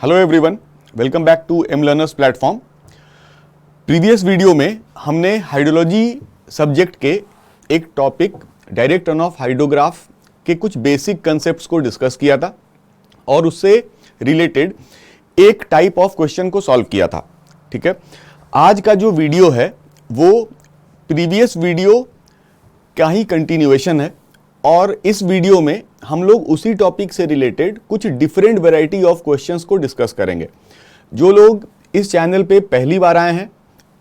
Hello everyone, welcome back to M learners platform. Previous video में हमने hydrology subject के एक topic direct runoff hydrograph के कुछ बेसिक कंसेप्ट्स को डिस्कस किया था और उससे रिलेटेड एक टाइप ऑफ क्वेश्चन को सॉल्व किया था। ठीक है, आज का जो वीडियो है वो प्रीवियस वीडियो का ही कंटिन्यूएशन है और इस वीडियो में हम लोग उसी टॉपिक से रिलेटेड कुछ डिफरेंट वैरायटी ऑफ क्वेश्चंस को डिस्कस करेंगे। जो लोग इस चैनल पे पहली बार आए हैं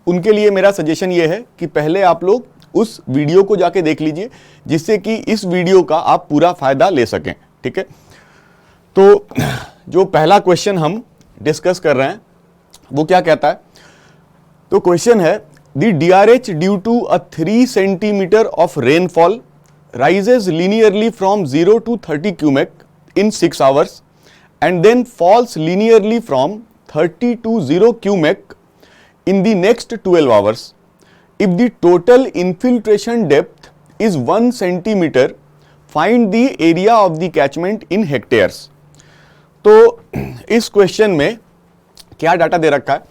उनके लिए मेरा सजेशन ये है कि पहले आप लोग उस वीडियो को जाके देख लीजिए, जिससे कि इस वीडियो का आप पूरा फायदा ले सकें। ठीक है, तो जो पहला क्वेश्चन हम डिस्कस कर रहे हैं वो क्या कहता है, तो क्वेश्चन है the DRH due to a 3 centimetre of rainfall rises linearly from 0 to 30 cubic in 6 hours and then falls linearly from 30 to 0 cubic in the next 12 hours. If the total infiltration depth is 1 centimeter, find the area of the catchment in hectares. तो इस question में क्या data दे रखा है?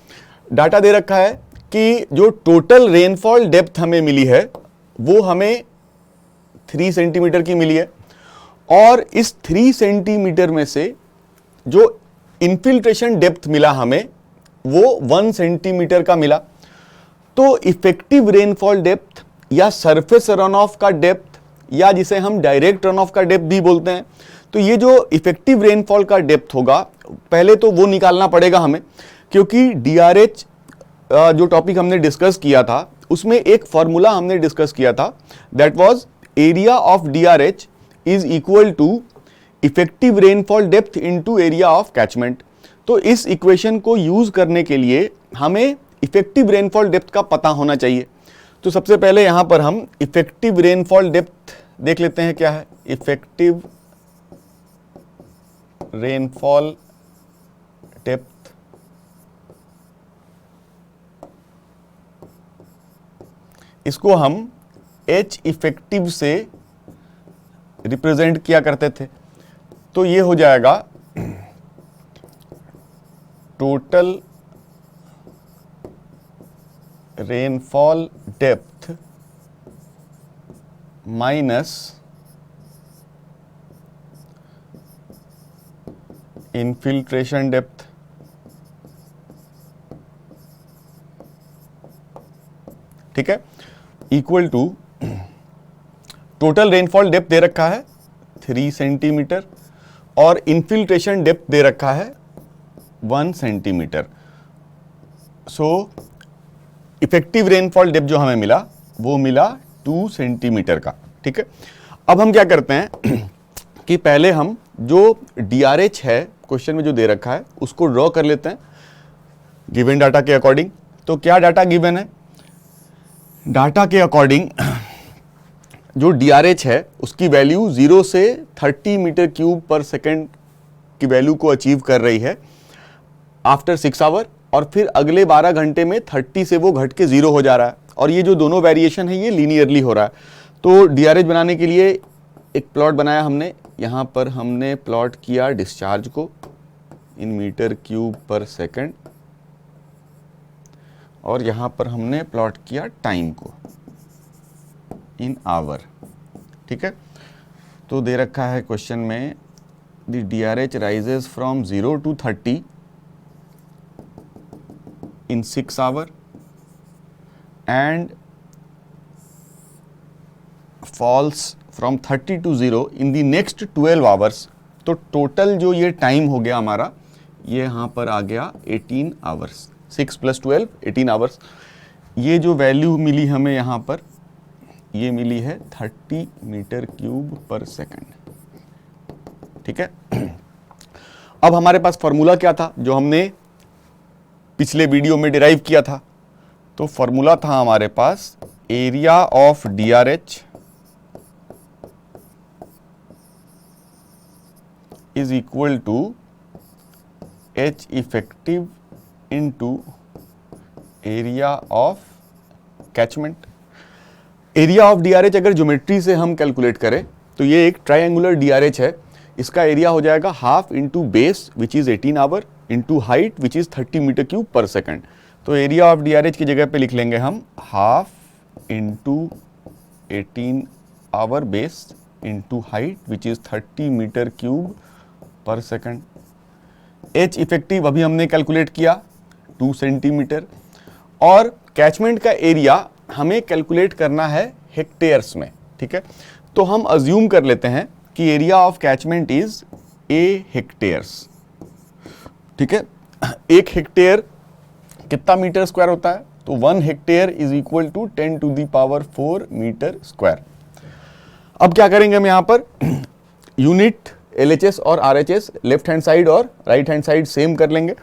Data दे रखा है कि जो टोटल रेनफॉल डेप्थ हमें मिली है वो हमें 3 सेंटीमीटर की मिली है और इस 3 सेंटीमीटर में से जो इन्फिल्ट्रेशन डेप्थ मिला हमें वो 1 सेंटीमीटर का मिला। तो इफेक्टिव रेनफॉल डेप्थ या सरफेस रन ऑफ का डेप्थ या जिसे हम डायरेक्ट रन ऑफ का डेप्थ भी बोलते हैं, तो ये जो इफेक्टिव रेनफॉल का डेप्थ होगा पहले तो वो निकालना पड़ेगा हमें, क्योंकि DRH जो टॉपिक हमने डिस्कस किया था उसमें एक फॉर्मूला हमने डिस्कस किया था, that was area of DRH is equal to effective rainfall depth into area of catchment. तो इस इक्वेशन को यूज करने के लिए हमें इफेक्टिव रेनफॉल डेप्थ का पता होना चाहिए। तो सबसे पहले यहां पर हम इफेक्टिव रेनफॉल डेप्थ देख लेते हैं क्या है। इफेक्टिव रेनफॉल डेप्थ इसको हम H इफेक्टिव से रिप्रेजेंट किया करते थे, तो ये हो जाएगा total rainfall depth minus infiltration depth. ठीक है, equal to total rainfall depth दे रखा है 3 सेंटीमीटर और इन्फिल्ट्रेशन डेप्थ दे रखा है 1 centimetre. So effective rainfall depth जो हमें मिला वो मिला 2 सेंटीमीटर का। ठीक है, अब हम क्या करते हैं कि पहले हम जो DRH है क्वेश्चन में जो दे रखा है उसको ड्रॉ कर लेते हैं गिवन डाटा के अकॉर्डिंग। तो क्या डाटा गिवन है? डाटा के अकॉर्डिंग जो DRH है उसकी वैल्यू 0 से 30 मीटर क्यूब पर सेकेंड की वैल्यू को अचीव कर रही है आफ्टर 6 आवर, और फिर अगले 12 घंटे में 30 से वो घट के 0 हो जा रहा है और ये जो दोनों वेरिएशन है ये लीनियरली हो रहा है। तो DRH बनाने के लिए एक प्लॉट बनाया हमने, यहाँ पर हमने प्लॉट किया डिस्चार्ज को इन मीटर क्यूब पर सेकेंड और यहां पर हमने प्लॉट किया टाइम को इन आवर। ठीक है, तो दे रखा है क्वेश्चन में the DRH rises from 0 to 30 in 6 our and falls from 30 to 0 in the next 12 hours. तो टोटल जो ये टाइम हो गया हमारा ये यहां पर आ गया 18 आवर्स। 6 + 12 18 आवर्स। ये जो वैल्यू मिली हमें यहाँ पर ये मिली है 30 मीटर क्यूब पर सेकेंड। ठीक है, अब हमारे पास फॉर्मूला क्या था जो हमने पिछले वीडियो में डिराइव किया था? तो फॉर्मूला था हमारे पास area of DRH is equal to H effective into area of catchment. Area of DRH अगर ज्योमेट्री से हम कैलकुलेट करें तो ये एक ट्रायंगुलर DRH है, इसका एरिया हो जाएगा half into base which is 18 hour into height which is 30 metre cube per second. तो एरिया ऑफ DRH की जगह पे लिख लेंगे हम half into 18 hour base into height which is 30 metre cube per second. H effective अभी हमने calculate किया 2 सेंटीमीटर, और कैचमेंट का एरिया हमें कैलकुलेट करना है हेक्टेयर्स में, ठीक है। तो हम अज्यूम कर लेते हैं कि area of catchment is A hectares, ठीक है। 1 हेक्टेयर कितना मीटर स्क्वायर होता है? तो 1 hectare is equal to 10 to the power 4 metre square. अब क्या करेंगे हम यहाँ पर यूनिट LHS और RHS लेफ्ट हैंड साइड और राइट हैंड साइड सेम कर लेंगे।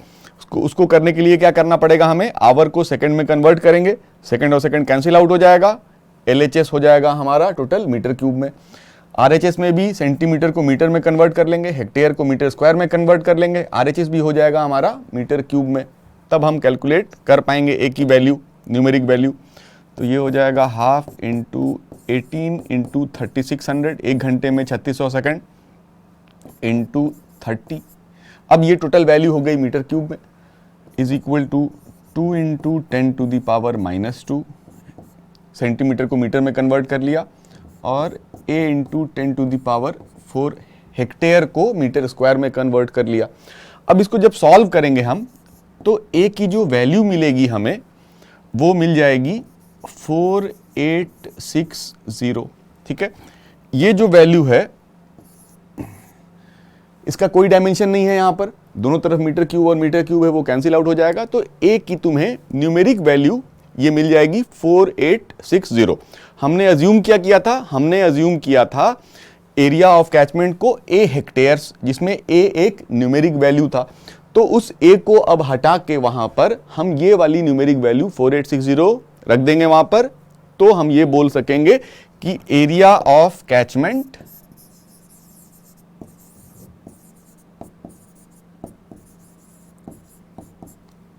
उसको करने के लिए क्या करना पड़ेगा हमें, आवर को सेकंड में कन्वर्ट करेंगे, सेकंड और सेकंड कैंसिल आउट हो जाएगा, LHS हो जाएगा हमारा टोटल मीटर क्यूब में। RHS में भी सेंटीमीटर को मीटर में कन्वर्ट कर लेंगे, हेक्टेयर को मीटर स्क्वायर में कन्वर्ट कर लेंगे, RHS भी हो जाएगा हमारा मीटर क्यूब में। तब हम कैलकुलेट कर पाएंगे ए की वैल्यू, न्यूमेरिक वैल्यू। तो ये हो जाएगा हाफ इंटू 18 इंटू 3600, 1 घंटे में 3600 सेकेंड इंटू 30। अब ये टोटल वैल्यू हो गई मीटर क्यूब में, is equal to 2 into 10 to the power -2, centimetre को मीटर में कन्वर्ट कर लिया, और A into 10 to the power 4 hectare को मीटर स्क्वायर में कन्वर्ट कर लिया। अब इसको जब सॉल्व करेंगे हम तो A की जो वैल्यू मिलेगी हमें वो मिल जाएगी 4860, ठीक है। ये जो वैल्यू है इसका कोई डायमेंशन नहीं है, यहाँ पर दोनों तरफ मीटर क्यूब और मीटर क्यूब है वो कैंसिल आउट हो जाएगा। तो A की तुम्हें न्यूमेरिक वैल्यू ये मिल जाएगी 4860। हमने अज्यूम क्या किया था, हमने अज्यूम किया था एरिया ऑफ कैचमेंट को A हेक्टेयर्स, जिसमें A एक न्यूमेरिक वैल्यू था। तो उस A को अब हटा के वहां पर हम ये वाली न्यूमेरिक वैल्यू 4860 रख देंगे वहां पर। तो हम ये बोल सकेंगे कि area of catchment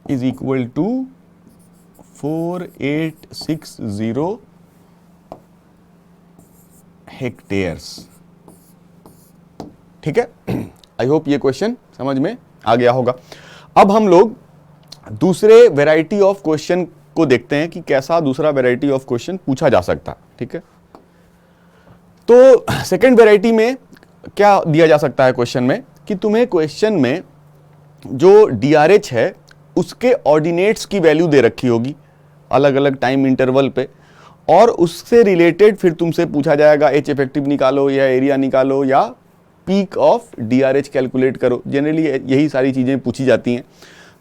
is equal to 4860 hectares, ठीक है। आई होप ये क्वेश्चन समझ में आ गया होगा। अब हम लोग दूसरे वैरायटी ऑफ क्वेश्चन को देखते हैं कि कैसा दूसरा वैरायटी ऑफ क्वेश्चन पूछा जा सकता है, ठीक है। तो सेकंड वैरायटी में क्या दिया जा सकता है क्वेश्चन में, कि तुम्हें क्वेश्चन में जो DRH है उसके ऑर्डिनेट्स की वैल्यू दे रखी होगी अलग अलग टाइम इंटरवल पे, और उससे रिलेटेड फिर तुमसे पूछा जाएगा H इफेक्टिव निकालो या एरिया निकालो या पीक ऑफ DRH कैलकुलेट करो। जनरली यही सारी चीजें पूछी जाती हैं।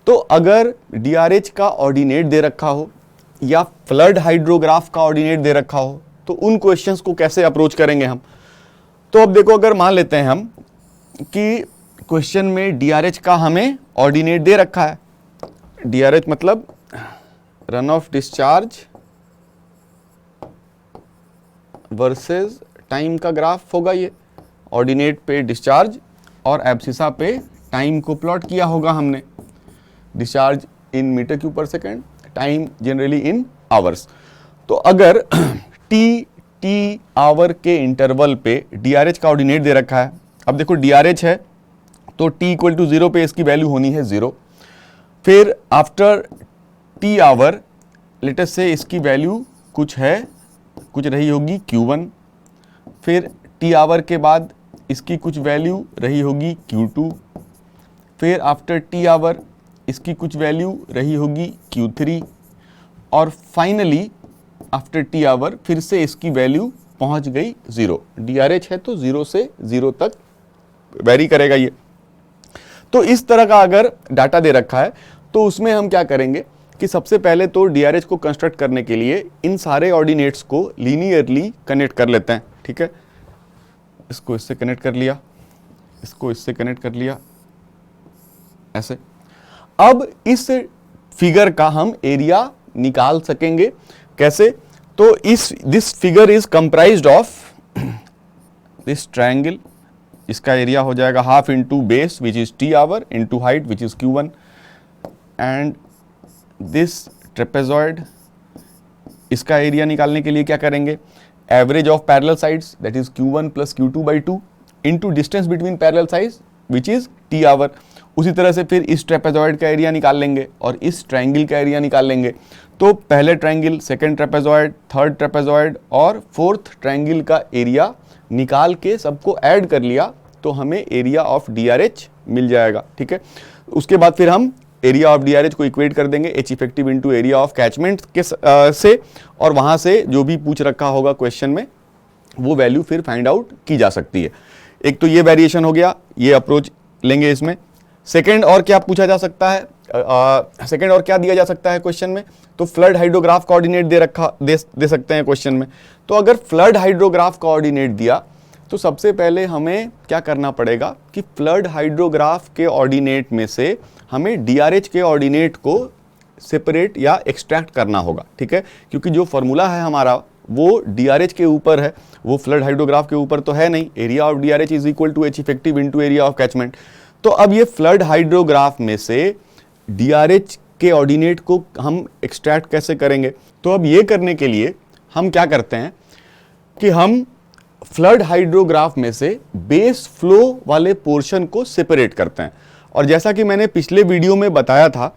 तो अगर DRH का ऑर्डिनेट दे रखा हो या फ्लड हाइड्रोग्राफ का ऑर्डिनेट दे रखा हो तो उन क्वेश्चंस को कैसे अप्रोच करेंगे हम। तो अब देखो, अगर मान लेते हैं हम कि क्वेश्चन में DRH का हमें ऑर्डिनेट दे रखा है, DRH मतलब run of discharge versus time का ग्राफ होगा। ये ऑर्डिनेट पे डिस्चार्ज और एब्सिसा पे टाइम को प्लॉट किया होगा हमने, discharge in metre cube per second, time generally in hours. तो अगर टी आवर के इंटरवल पे DRH का ऑर्डिनेट दे रखा है, अब देखो DRH है तो t इक्वल टू 0 पे इसकी वैल्यू होनी है 0। फिर after t hour let us से इसकी वैल्यू कुछ है, कुछ रही होगी Q1। फिर t आवर के बाद इसकी कुछ वैल्यू रही होगी Q2। फिर आफ्टर t आवर इसकी कुछ वैल्यू रही होगी Q3, और फाइनली आफ्टर t आवर फिर से इसकी वैल्यू पहुंच गई 0। DRH है तो 0 से 0 तक वेरी करेगा ये। तो इस तरह का अगर डाटा दे रखा है तो उसमें हम क्या करेंगे कि सबसे पहले तो DRH को कंस्ट्रक्ट करने के लिए इन सारे ऑर्डिनेट्स को लीनियरली कनेक्ट कर लेते हैं, ठीक है। इसको इससे कनेक्ट कर लिया, इसको इससे कनेक्ट कर लिया, ऐसे। अब इस फिगर का हम एरिया निकाल सकेंगे कैसे, तो this figure is comprised of this triangle. इसका एरिया हो जाएगा half into base which is t hour into height which is Q1, and this trapezoid. इसका एरिया निकालने के लिए क्या करेंगे, average of parallel sides that is Q1 plus Q2 by 2 into distance between parallel sides which is t hour. उसी तरह से फिर इस ट्रेपेजॉइड का एरिया निकाल लेंगे और इस ट्रायंगल का एरिया निकाल लेंगे। तो पहले triangle, second trapezoid, third trapezoid और फोर्थ ट्रायंगल का एरिया निकाल के सबको ऐड कर लिया तो हमें एरिया ऑफ DRH मिल जाएगा। ठीक है, उसके बाद फिर हम एरिया ऑफ DRH को इक्वेट कर देंगे H effective into area of catchment के से, और वहां से जो भी पूछ रखा होगा क्वेश्चन में वो वैल्यू फिर फाइंड आउट की जा सकती है। एक तो ये वेरिएशन हो गया, ये अप्रोच लेंगे इसमें। सेकंड और क्या पूछा जा सकता है, सेकंड और क्या दिया जा सकता है क्वेश्चन में, तो फ्लड हाइड्रोग्राफ कोऑर्डिनेट दे सकते हैं क्वेश्चन में। तो अगर फ्लड हाइड्रोग्राफ कोऑर्डिनेट दिया तो सबसे पहले हमें क्या करना पड़ेगा कि फ्लड हाइड्रोग्राफ के ऑर्डिनेट में से हमें DRH के ऑर्डिनेट को सेपरेट या एक्सट्रैक्ट करना होगा। ठीक है, क्योंकि जो फॉर्मूला है हमारा वो DRH के ऊपर है, वो फ्लड हाइड्रोग्राफ के ऊपर तो है नहीं। Area of DRH is equal to H effective into area of catchment. तो अब ये फ्लड हाइड्रोग्राफ में से DRH के ऑर्डिनेट को हम एक्सट्रैक्ट कैसे करेंगे, तो अब ये करने के लिए हम क्या करते हैं कि हम फ्लड हाइड्रोग्राफ में से बेस फ्लो वाले पोर्शन को सेपरेट करते हैं। और जैसा कि मैंने पिछले वीडियो में बताया था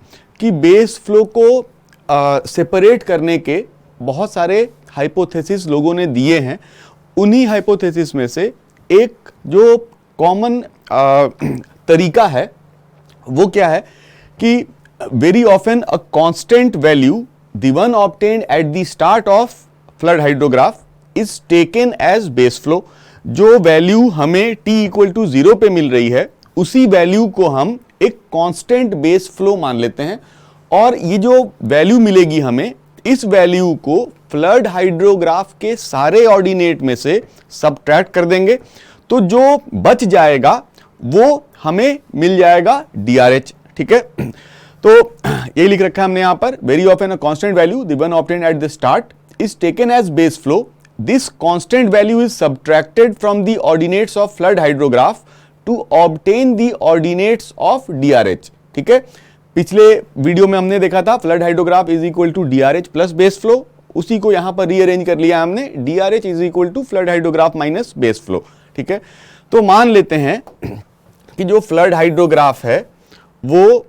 कि बेस फ्लो को सेपरेट करने के बहुत सारे हाइपोथेसिस लोगों ने दिए हैं। उन्हीं हाइपोथेसिस में से एक जो कॉमन तरीका है वो क्या है कि very often a constant value the one obtained at the start of flood hydrograph is taken as base flow. जो वैल्यू हमें t इक्वल टू 0 पे मिल रही है उसी वैल्यू को हम एक कांस्टेंट बेस फ्लो मान लेते हैं, और ये जो वैल्यू मिलेगी हमें, इस वैल्यू को फ्लड हाइड्रोग्राफ के सारे ऑर्डिनेट में से सबट्रैक्ट कर देंगे, तो जो बच जाएगा वो हमें मिल जाएगा DRH। ठीक है, तो यही लिख रखा है हमने यहां पर, very often a constant value the one obtained at the start is taken as base flow. This constant value is subtracted from the ordinates of flood hydrograph to obtain the ordinates of DRH। ठीक है, पिछले video में हमने देखा था flood hydrograph is equal to DRH plus base flow, उसी को यहां पर रीअरेंज कर लिया हमने, DRH is equal to flood hydrograph minus base flow. ठीक है, तो मान लेते हैं कि जो फ्लड हाइड्रोग्राफ है वो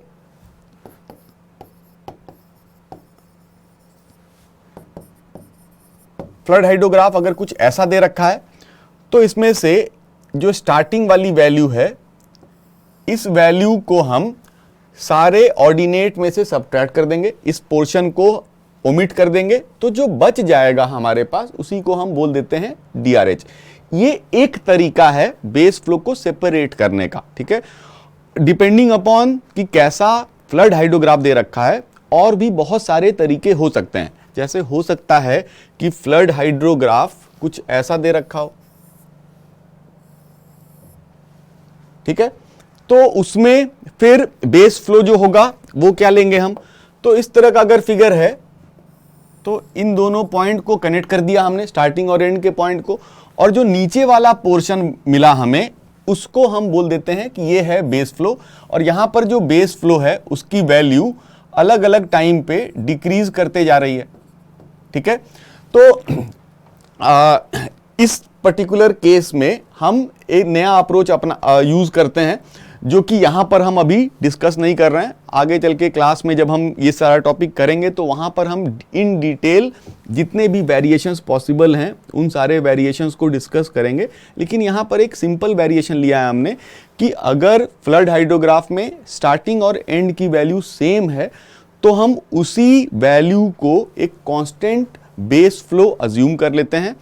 फ्लड हाइड्रोग्राफ अगर कुछ ऐसा दे रखा है तो इसमें से जो स्टार्टिंग वाली वैल्यू है, इस वैल्यू को हम सारे ऑर्डिनेट में से सबट्रैक्ट कर देंगे, इस पोर्शन को ओमिट कर देंगे, तो जो बच जाएगा हमारे पास उसी को हम बोल देते हैं DRH। ये एक तरीका है बेस फ्लो को सेपरेट करने का। ठीक है, डिपेंडिंग अपॉन कि कैसा फ्लड हाइड्रोग्राफ दे रखा है और भी बहुत सारे तरीके हो सकते हैं। जैसे हो सकता है कि फ्लड हाइड्रोग्राफ कुछ ऐसा दे रखा हो, ठीक है, तो उसमें फिर बेस फ्लो जो होगा वो क्या लेंगे हम, तो इस तरह का अगर फिगर है तो इन दोनों पॉइंट को कनेक्ट कर दिया हमने, स्टार्टिंग और एंड के पॉइंट को, और जो नीचे वाला पोर्शन मिला हमें उसको हम बोल देते हैं कि ये है बेस फ्लो। और यहां पर जो बेस फ्लो है उसकी वैल्यू अलग अलग टाइम पे डिक्रीज करते जा रही है। ठीक है, तो इस पर्टिकुलर केस में हम एक नया अप्रोच अपना यूज करते हैं, जो कि यहां पर हम अभी डिस्कस नहीं कर रहे हैं। आगे चल के क्लास में जब हम ये सारा टॉपिक करेंगे तो वहां पर हम इन डिटेल जितने भी वेरिएशंस पॉसिबल हैं उन सारे वेरिएशंस को डिस्कस करेंगे। लेकिन यहां पर एक सिंपल वेरिएशन लिया है हमने कि अगर फ्लड हाइड्रोग्राफ में स्टार्टिंग और एंड की वैल्यू सेम है तो हम उसी वैल्यू को एक कांस्टेंट बेस फ्लो अज्यूम कर लेते हैं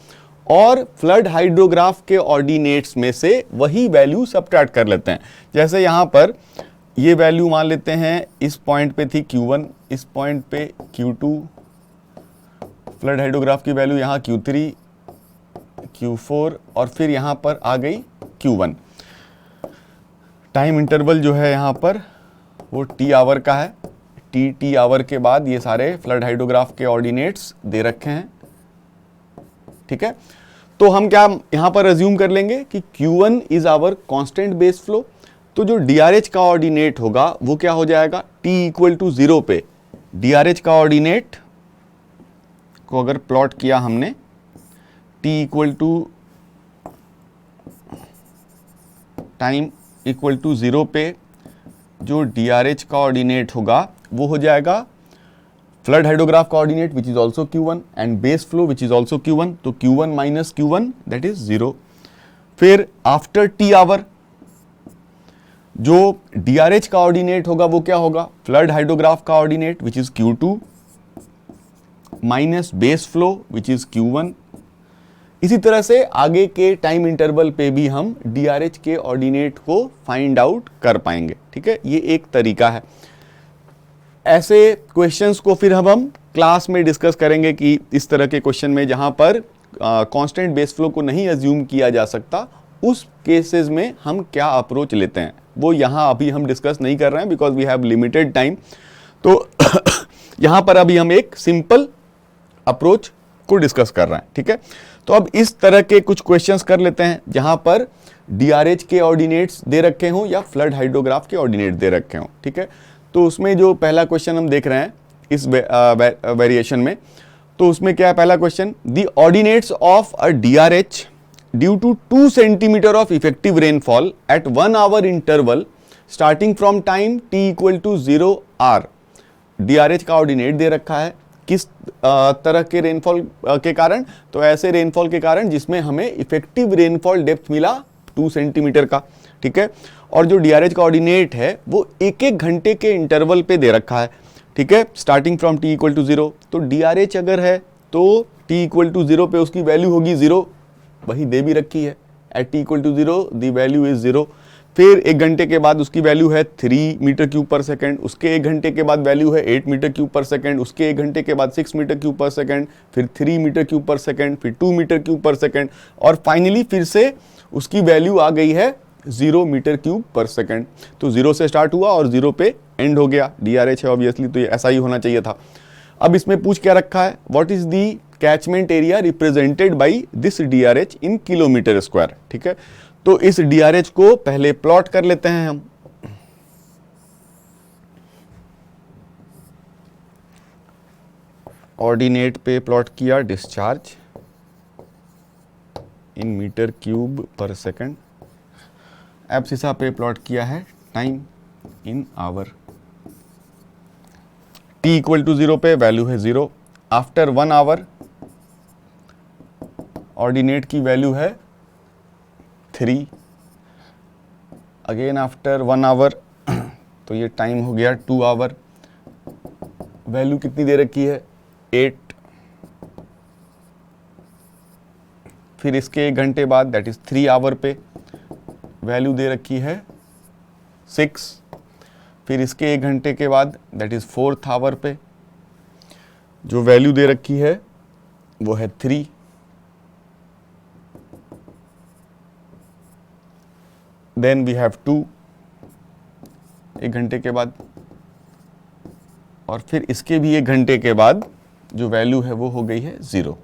और फ्लड हाइड्रोग्राफ के ऑर्डिनेट्स में से वही वैल्यू सबट्रैक्ट कर लेते हैं। जैसे यहाँ पर ये वैल्यू मान लेते हैं, इस पॉइंट पे थी Q1, इस पॉइंट पे Q2, फ्लड हाइड्रोग्राफ की वैल्यू यहाँ Q3, Q4 और फिर यहाँ पर आ गई Q1। टाइम इंटरवल जो है यहाँ पर वो T आवर का है। T आवर के बाद ये सारे फ्लड हाइड्रोग्राफ के ऑर्डिनेट्स दे रखे हैं। ठीक है, तो हम क्या यहां पर अज्यूम कर लेंगे कि Q1 is our constant base flow, तो जो DRH का ऑर्डिनेट होगा वो क्या हो जाएगा, T इक्वल टू 0 पे DRH का ऑर्डिनेट को अगर प्लॉट किया हमने, T equal to time equal to 0 पे जो DRH का ऑर्डिनेट होगा वो हो जाएगा फ्लड हाइड्रोग्राफ का ordinate which is also Q1 and base flow which is also Q1, तो Q1 minus Q1 that is 0। फिर आफ्टर T आवर जो DRH का ऑर्डिनेट होगा वो क्या होगा, फ्लड हाइड्रोग्राफ का ordinate which is Q2 minus base flow which is Q1। इसी तरह से आगे के टाइम इंटरवल पे भी हम DRH के ऑर्डिनेट को फाइंड आउट कर पाएंगे। ठीक है, ये एक तरीका है। ऐसे क्वेश्चंस को फिर हम क्लास में डिस्कस करेंगे कि इस तरह के क्वेश्चन में जहां पर कांस्टेंट बेस फ्लो को नहीं अज्यूम किया जा सकता, उस केसेस में हम क्या अप्रोच लेते हैं, वो यहाँ अभी हम डिस्कस नहीं कर रहे हैं because we have limited time. तो यहाँ पर अभी हम एक सिंपल अप्रोच को डिस्कस कर रहे हैं। ठीक है, तो अब इस तरह के कुछ क्वेश्चंस कर लेते हैं जहां पर DRH के ऑर्डिनेट्स दे रखे हों या फ्लड हाइड्रोग्राफ के ऑर्डिनेट दे रखे हों। ठीक है, तो उसमें जो पहला क्वेश्चन हम देख रहे हैं इस वेरिएशन में, तो उसमें क्या है पहला question, the ordinates of a DRH due to 2 centimetre of effective rainfall at 1 hour interval starting from time t equal to 0 are. DRH का ऑर्डिनेट दे रखा है किस तरह के रेनफॉल के कारण, तो ऐसे रेनफॉल के कारण जिसमें हमें इफेक्टिव रेनफॉल डेप्थ मिला 2 सेंटीमीटर का। ठीक है, और जो DRH का ऑर्डिनेट है वो एक एक घंटे के इंटरवल पे दे रखा है। ठीक है, starting from t equal to 0, तो DRH अगर है तो t इक्वल टू 0 पे उसकी वैल्यू होगी 0, वही दे भी रखी है, at t equal to 0 the value is 0। फिर एक घंटे के बाद उसकी वैल्यू है 3 मीटर क्यूब पर सेकेंड, उसके एक घंटे के बाद वैल्यू है 8 मीटर क्यूब पर सेकेंड, उसके एक घंटे के बाद 6 मीटर क्यूब पर सेकेंड, फिर 3 मीटर क्यूब पर सेकेंड, फिर 2 मीटर क्यूब पर सेकेंड, और फाइनली फिर से उसकी वैल्यू आ गई है 0 मीटर क्यूब पर सेकेंड। तो 0 से स्टार्ट हुआ और 0 पे एंड हो गया। DRH है ऑब्वियसली, तो ये ऐसा ही होना चाहिए था। अब इसमें पूछ क्या रखा है, what is the catchment area represented by this DRH in kilometre square. ठीक है, तो इस DRH को पहले प्लॉट कर लेते हैं हम। ऑर्डिनेट पे प्लॉट किया डिस्चार्ज इन मीटर क्यूब पर सेकंड, एब्सिसा पे प्लॉट किया है time in hour. t equal to 0 पे वैल्यू है 0, आफ्टर 1 आवर ऑर्डिनेट की वैल्यू है 3, अगेन आफ्टर 1 आवर तो ये टाइम हो गया 2 आवर, वैल्यू कितनी दे रखी है 8, फिर इसके एक घंटे बाद दैट इज 3 आवर पे वैल्यू दे रखी है 6, फिर इसके एक घंटे के बाद दैट इज 4th आवर पे जो वैल्यू दे रखी है वो है 3, देन वी हैव 2 एक घंटे के बाद, और फिर इसके भी एक घंटे के बाद जो वैल्यू है वो हो गई है 0।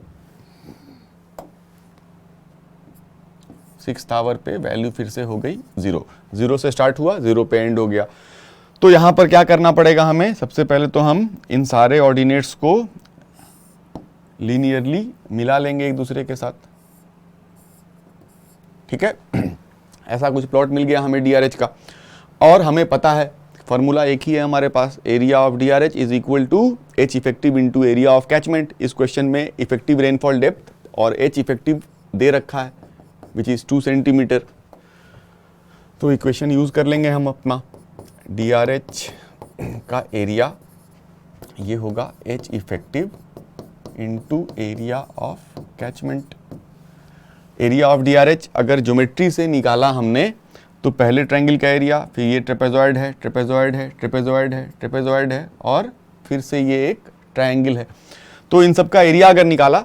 6th आवर पे वैल्यू फिर से हो गई 0, 0 से स्टार्ट हुआ 0 पे एंड हो गया। तो यहां पर क्या करना पड़ेगा हमें, सबसे पहले तो हम इन सारे ऑर्डिनेट्स को लीनियरली मिला लेंगे एक दूसरे के साथ। ठीक है, ऐसा कुछ प्लॉट मिल गया हमें DRH का, और हमें पता है फॉर्मूला एक ही है हमारे पास, area of DRH is equal to H effective into area of catchment. इस क्वेश्चन में इफेक्टिव रेनफॉल डेप्थ और H इफेक्टिव दे रखा है विच इज 2 सेंटीमीटर, तो इक्वेशन यूज कर लेंगे हम अपना। DRH का एरिया ये होगा H effective into area of catchment. Area of DRH अगर ज्योमेट्री से निकाला हमने तो पहले ट्रायंगल का एरिया, फिर ये ट्रेपेजॉइड है, ट्रेपेजॉइड है, ट्रेपेजॉइड है, ट्रेपेजॉइड है, और फिर से ये एक ट्रायंगल है। तो इन सब का एरिया अगर निकाला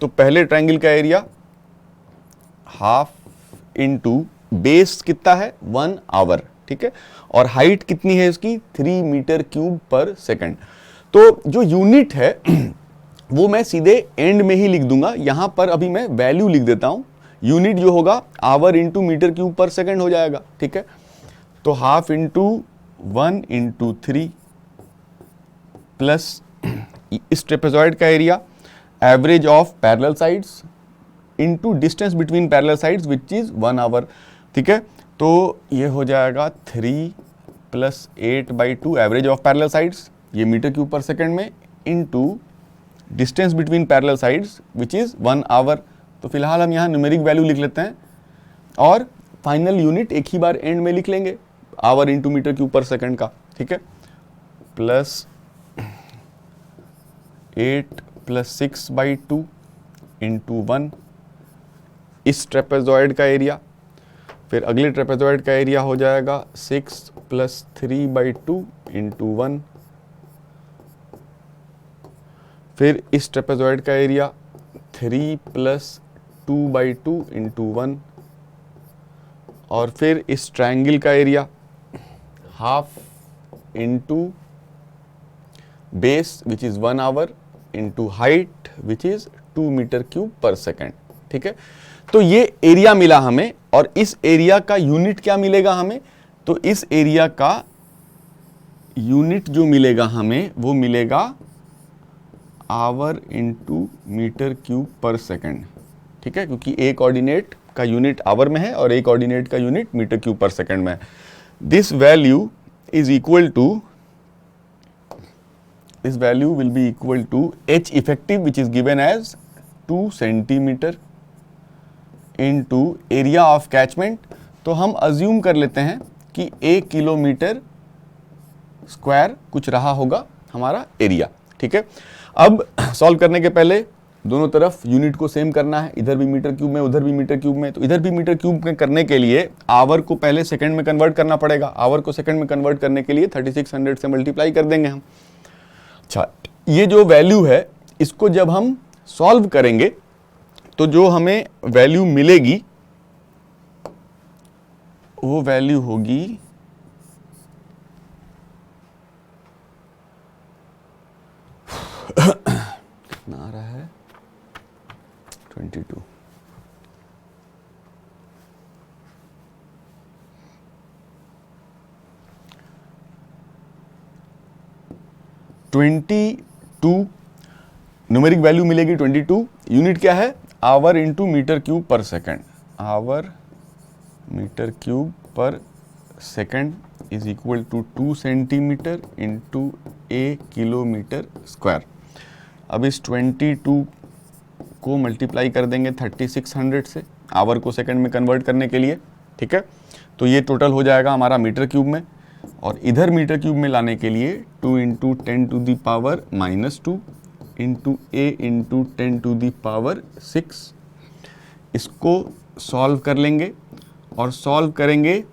तो पहले ट्रायंगल का एरिया हाफ इंटू बेस कितना है 1 आवर। ठीक है, और हाइट कितनी है इसकी 3 मीटर क्यूब पर सेकंड। तो जो यूनिट है वो मैं सीधे एंड में ही लिख दूंगा, यहां पर अभी मैं वैल्यू लिख देता हूं। यूनिट जो होगा आवर इंटू मीटर क्यूब पर सेकंड हो जाएगा। ठीक है, तो हाफ इंटू 1 इंटू 3 प्लस इस ट्रेपेजॉइड का area average of parallel sides into distance between parallel sides which is 1 hour. ठीक है, तो ये हो जाएगा 3 + 8/2 एवरेज ऑफ पैरेलल साइड्स, ये मीटर क्यूब पर सेकेंड में, into distance between parallel sides which is 1 hour. तो फिलहाल हम यहाँ न्यूमेरिक वैल्यू लिख लेते हैं और फाइनल यूनिट एक ही बार एंड में लिख लेंगे, our into metre cube per second का, ठीक है। प्लस 8 + 6/2 इंटू 1 इस ट्रेपेजॉइड का एरिया। फिर अगले ट्रेपेजॉइड का एरिया हो जाएगा 6 + 3/2 इंटू 1। फिर इस ट्रेपेजॉइड का एरिया 3 + 2/2 इंटू 1। और फिर इस ट्रायंगल का area half into base which is 1 hour into height which is 2 metre cube per second, ठीक है। तो ये एरिया मिला हमें, और इस एरिया का यूनिट क्या मिलेगा हमें, तो इस एरिया का यूनिट जो मिलेगा हमें वो मिलेगा our into metre cube per second, ठीक है, क्योंकि एक कोऑर्डिनेट का यूनिट आवर में है और एक कोऑर्डिनेट का unit metre cube per second में है। This value is equal to, this value will be equal to H effective which is given as 2 centimeter into area of catchment। तो हम अज्यूम कर लेते हैं कि 1 किलोमीटर स्क्वायर कुछ रहा होगा हमारा एरिया, ठीक है। अब सॉल्व करने के पहले दोनों तरफ यूनिट को सेम करना है, इधर भी मीटर क्यूब में उधर भी मीटर क्यूब में। तो इधर भी मीटर क्यूब में करने के लिए आवर को पहले सेकंड में कन्वर्ट करना पड़ेगा। आवर को सेकंड में कन्वर्ट करने के लिए 3600 से मल्टीप्लाई कर देंगे हम। अच्छा, ये जो वैल्यू है इसको जब हम सॉल्व करेंगे तो जो हमें वैल्यू मिलेगी वो वैल्यू होगी कितना आ रहा है 22। न्यूमेरिक वैल्यू मिलेगी 22। यूनिट क्या है, hour into metre cube per second. Hour metre cube per second is equal to 2 centimetre into A kilometre square. अब इस 22 को मल्टीप्लाई कर देंगे 3600 से आवर को सेकेंड में कन्वर्ट करने के लिए, ठीक है। तो ये टोटल हो जाएगा हमारा मीटर क्यूब में, और इधर मीटर क्यूब में लाने के लिए 2 × 10⁻⁻2 इंटू ए इंटू 10⁻6। इसको सॉल्व कर लेंगे, और सॉल्व करेंगे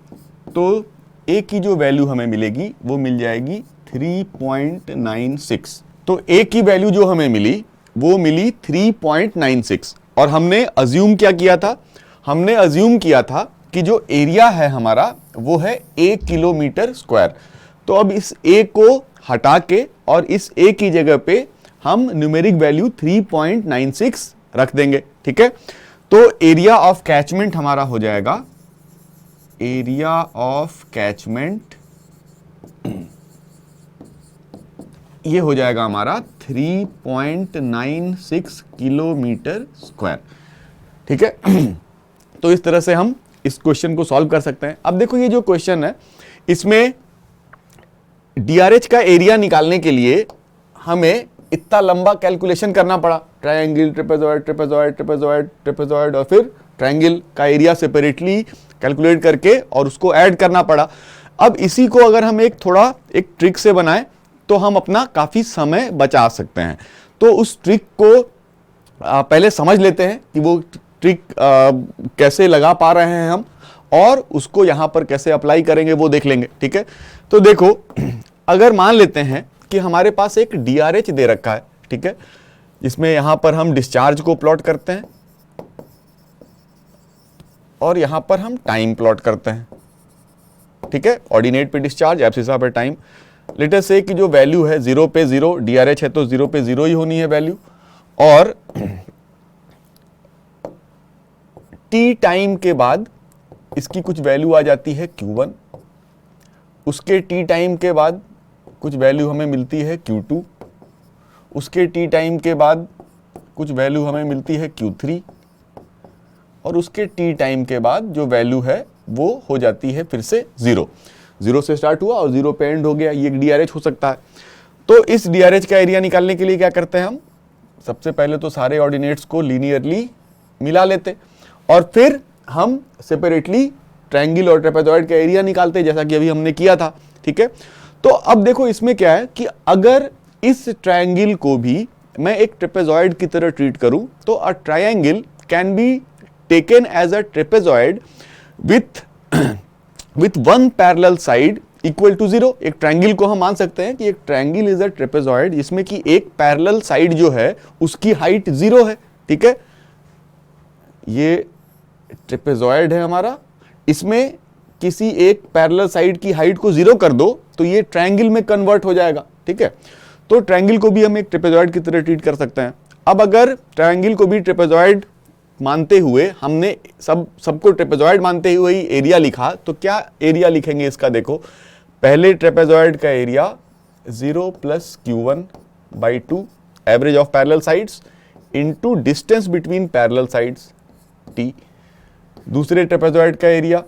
तो ए की जो वैल्यू हमें मिलेगी वो मिल जाएगी 3.96। तो ए की वैल्यू जो हमें मिली वो मिली 3.96। और हमने अज्यूम क्या किया था, हमने अज्यूम किया था कि जो एरिया है हमारा वो है 1 किलोमीटर स्क्वायर। तो अब इस ए को हटा के और इस ए की जगह पे हम न्यूमेरिक वैल्यू 3.96 रख देंगे, ठीक है। तो एरिया ऑफ कैचमेंट हमारा हो जाएगा, एरिया ऑफ कैचमेंट ये हो जाएगा हमारा 3.96 किलोमीटर स्क्वायर, ठीक है। तो इस तरह से हम इस क्वेश्चन को सॉल्व कर सकते हैं। अब देखो ये जो क्वेश्चन है इसमें डीआरएच का एरिया निकालने के लिए हमें इतना लंबा कैलकुलेशन करना पड़ा, triangle, trapezoid, trapezoid, trapezoid, trapezoid, और फिर ट्रायंगल का एरिया सेपरेटली कैलकुलेट करके और उसको ऐड करना पड़ा। अब इसी को अगर हम एक ट्रिक से बनाएं तो हम अपना काफी समय बचा सकते हैं। तो उस ट्रिक को पहले समझ लेते हैं कि वो ट्रिक कैसे लगा पा रहे हैं हम, और उसको यहां पर कैसे अप्लाई करेंगे वो देख लेंगे, ठीक है। तो देखो, अगर मान लेते हैं कि हमारे पास एक डीआरएच दे रखा है, ठीक है, जिसमें यहां पर हम डिस्चार्ज को प्लॉट करते हैं और यहां पर हम टाइम प्लॉट करते हैं, ठीक है। ऑर्डिनेट पे डिस्चार्ज, एब्सिसा पे टाइम। लेट अस से कि जो वैल्यू है 0 पे 0, डीआरएच है तो 0 पे 0 ही होनी है वैल्यू, और टी टाइम के बाद इसकी कुछ वैल्यू आ जाती है Q1, उसके टी टाइम के बाद कुछ वैल्यू हमें मिलती है Q2, उसके टी टाइम के बाद कुछ वैल्यू हमें मिलती है Q3, और उसके टी टाइम के बाद जो वैल्यू है वो हो जाती है फिर से 0। 0 से स्टार्ट हुआ और 0 पे एंड हो गया, ये DRH हो सकता है। तो इस DRH का एरिया निकालने के लिए क्या करते हैं हम, सबसे पहले तो सारे ऑर्डिनेट्स को लीनियरली मिला लेते और फिर हम सेपरेटली ट्रायंगल और ट्रेपेजॉइड का एरिया निकालते, जैसा कि अभी हमने किया था। ठीक है, तो अब देखो इसमें क्या है कि अगर इस ट्रायंगल को भी मैं एक ट्रेपेजॉइड की तरह ट्रीट करूं तो a triangle can be taken as a trapezoid with one parallel side equal to 0। एक ट्रायंगल को हम मान सकते हैं कि एक ट्रायंगल इज अ ट्रेपेजॉइड जिसमें कि एक पैरेलल साइड जो है उसकी हाइट 0 है। ठीक है, ये ट्रेपेजॉइड है हमारा, इसमें किसी एक पैरेलल साइड की हाइट को 0 कर दो तो ये ट्रायंगल में कन्वर्ट हो जाएगा। ठीक है, तो ट्रायंगल को भी हम एक ट्रेपेजॉइड की तरह ट्रीट कर सकते हैं। अब अगर ट्रायंगल को भी ट्रेपेजॉइड मानते हुए हमने सबको ट्रेपेजॉइड मानते हुए ही एरिया लिखा, तो क्या एरिया लिखेंगे इसका, देखो पहले ट्रेपेजॉइड का area 0 + Q1/2 average of parallel sides into distance between parallel sides t। दूसरे ट्रेपेजॉइड का area